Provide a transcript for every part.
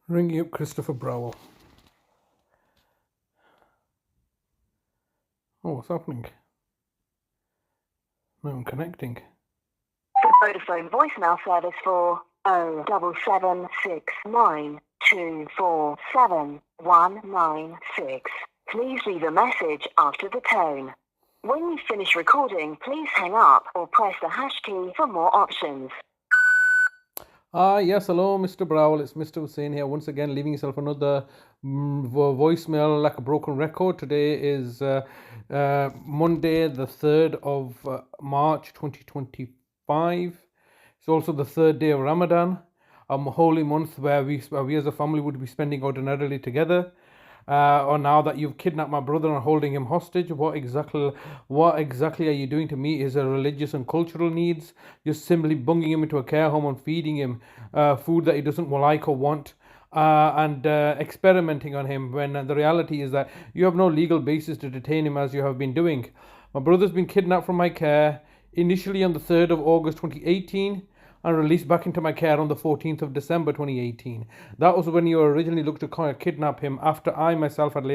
Ringing up Christopher Browell. Oh, what's happening? No, I'm connecting. The Vodafone voicemail service for 07762471996. Please leave a message after the tone. When you finish recording, please hang up or press the hash key for more options. Yes, hello, Mr. Browell. It's Mr. Hussain here once again, leaving yourself another voicemail like a broken record. Today is Monday, the 3rd of March 2025. It's also the third day of Ramadan, a holy month where we as a family would be spending ordinarily together. Or now that you've kidnapped my brother and holding him hostage, what exactly are you doing to meet his religious and cultural needs? Just simply bunging him into a care home and feeding him food that he doesn't like or want, and experimenting on him, when the reality is that you have no legal basis to detain him as you have been doing. My brother's been kidnapped from my care initially on the 3rd of August 2018 and released back into my care on the 14th of December 2018. That was when you originally looked to kidnap him, after I myself had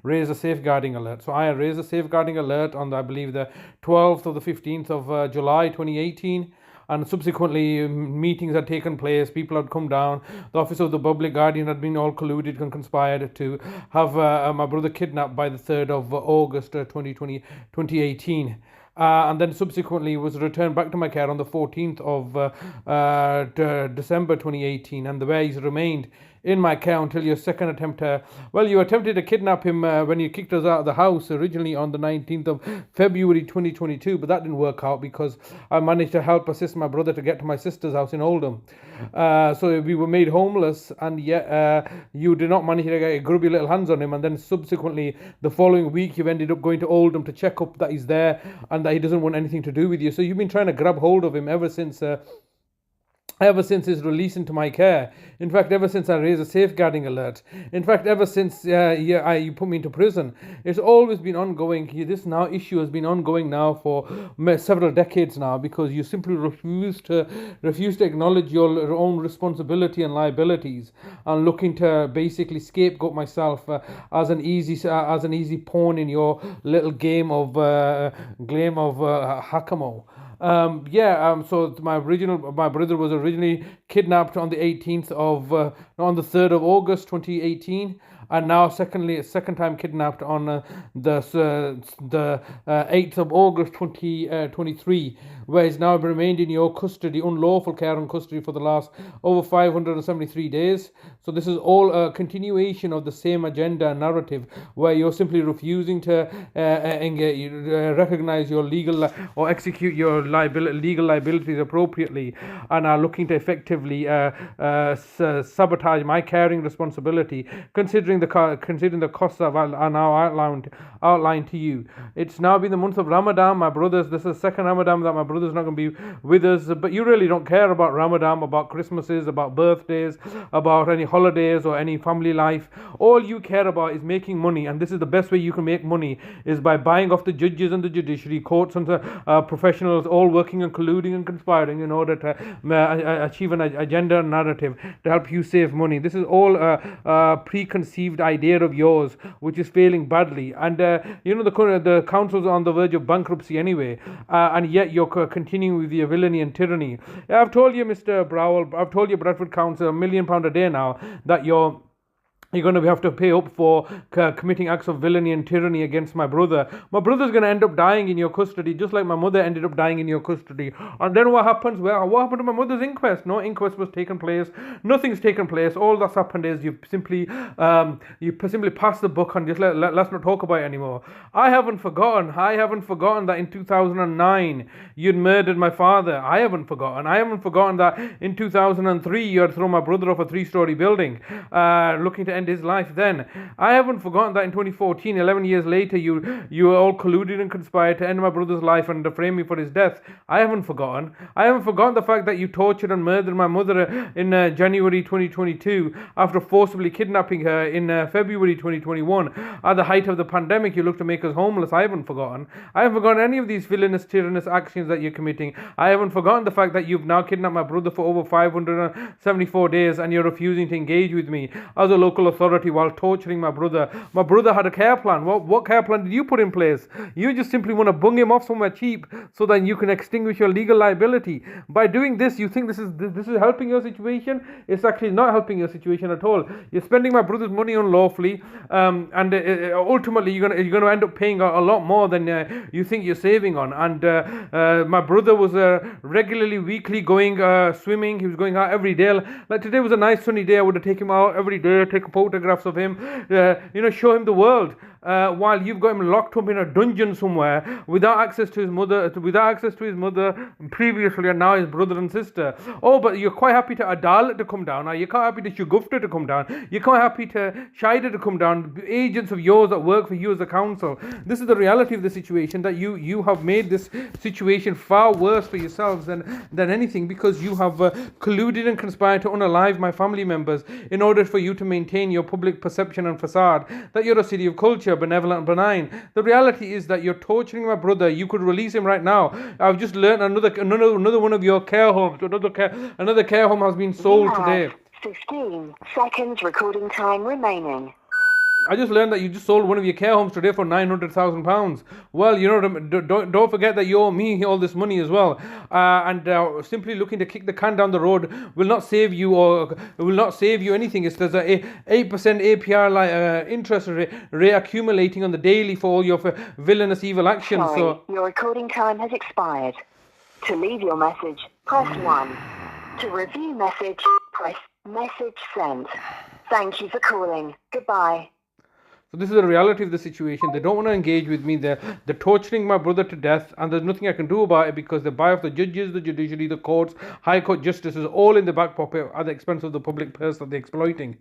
raised a safeguarding alert. So I had raised a safeguarding alert on, I believe, the 12th or the 15th of July 2018. And subsequently, meetings had taken place, people had come down, the Office of the Public Guardian had been all colluded and conspired to have my brother kidnapped by the 3rd of August 2018. And then subsequently was returned back to my care on the 14th of December 2018, and where he's remained in my care until your second attempt. You attempted to kidnap him when you kicked us out of the house originally on the 19th of February 2022, but that didn't work out because I managed to help assist my brother to get to my sister's house in Oldham. So we were made homeless, and yet you did not manage to get your grubby little hands on him. And then subsequently, the following week, you've ended up going to Oldham to check up that he's there and that he doesn't want anything to do with you. So you've been trying to grab hold of him ever since his release into my care. In fact, ever since I raised a safeguarding alert. In fact, ever since you put me into prison. It's always been ongoing. This issue has been ongoing now for several decades now, because you simply refuse to acknowledge your own responsibility and liabilities, and looking to basically scapegoat myself as an easy pawn in your little game of hack-a-mole. So my brother was originally kidnapped on the 3rd of August 2018, and now second time kidnapped on the 8th of August 2023, where he's now remained in your custody, unlawful care and custody, for the last over 573 days. So this is all a continuation of the same agenda and narrative, where you're simply refusing to recognize your legal or execute your legal liabilities appropriately, and are looking to effectively sabotage my caring responsibility, considering the costs that are now outlined to you. It's now been the month of Ramadan, my brothers. This is the second Ramadan that my brother's not going to be with us, but you really don't care about Ramadan, about Christmases, about birthdays, about any holidays or any family life. All you care about is making money, and this is the best way you can make money, is by buying off the judges and the judiciary, courts and the professionals, all working and colluding and conspiring in order to achieve an agenda and narrative to help you save money. This is all a preconceived idea of yours, which is failing badly. And the council's on the verge of bankruptcy anyway, and yet you're continuing with your villainy and tyranny. I've told you, Mr. Browell, I've told you, Bradford Council, £1 million a day now, that you're going to have to pay up for committing acts of villainy and tyranny against my brother. My brother's going to end up dying in your custody, just like my mother ended up dying in your custody. And then what happens? Well, what happened to my mother's inquest? No inquest was taken place. Nothing's taken place. All that's happened is you've simply passed the book and just let's not talk about it anymore. I haven't forgotten that in 2009 you'd murdered my father. I haven't forgotten that in 2003 you had thrown my brother off a 3-story building, looking to end his life then. I haven't forgotten that in 2014, 11 years later, you were all colluded and conspired to end my brother's life and to frame me for his death. I haven't forgotten. I haven't forgotten the fact that you tortured and murdered my mother in January 2022 after forcibly kidnapping her in February 2021. At the height of the pandemic, you looked to make us homeless. I haven't forgotten. I haven't forgotten any of these villainous, tyrannous actions that you're committing. I haven't forgotten the fact that you've now kidnapped my brother for over 574 days and you're refusing to engage with me as a local authority while torturing my brother. My brother had a care plan. What care plan did you put in place? You just simply want to bung him off somewhere cheap so that you can extinguish your legal liability. By doing this, you think this is helping your situation? It's actually not helping your situation at all. You're spending my brother's money unlawfully, and ultimately you're gonna end up paying a lot more than you think you're saving on. And my brother was regularly, weekly going swimming. He was going out every day. Like today was a nice sunny day. I would have taken him out every day, take photographs of him, show him the world. While you've got him locked up in a dungeon somewhere without access to his mother previously, and now his brother and sister. Oh, but you're quite happy to Adalat to come down. You're quite happy to Shugufta to come down. You're quite happy to Shaida to come down. Agents of yours that work for you as a council. This is the reality of the situation, that you have made this situation far worse for yourselves than anything, because you have colluded and conspired to unalive my family members in order for you to maintain your public perception and facade that you're a city of culture, benevolent and benign. The reality is that you're torturing my brother. You could release him right now. I've just learned another one of your care homes. Another care home has been sold today. 15 seconds recording time remaining. I just learned that you just sold one of your care homes today for £900,000. Well, don't forget that you owe me all this money as well. And simply looking to kick the can down the road will not save you anything. There's a 8% APR interest rate accumulating on the daily for all your villainous evil actions. Sorry, so your recording time has expired. To leave your message, press 1. To review message, press message sent. Thank you for calling. Goodbye. So this is the reality of the situation. They don't want to engage with me. They're torturing my brother to death, and there's nothing I can do about it because they buy off the judges, the judiciary, the courts, high court justices, all in the back pocket at the expense of the public purse that they're exploiting.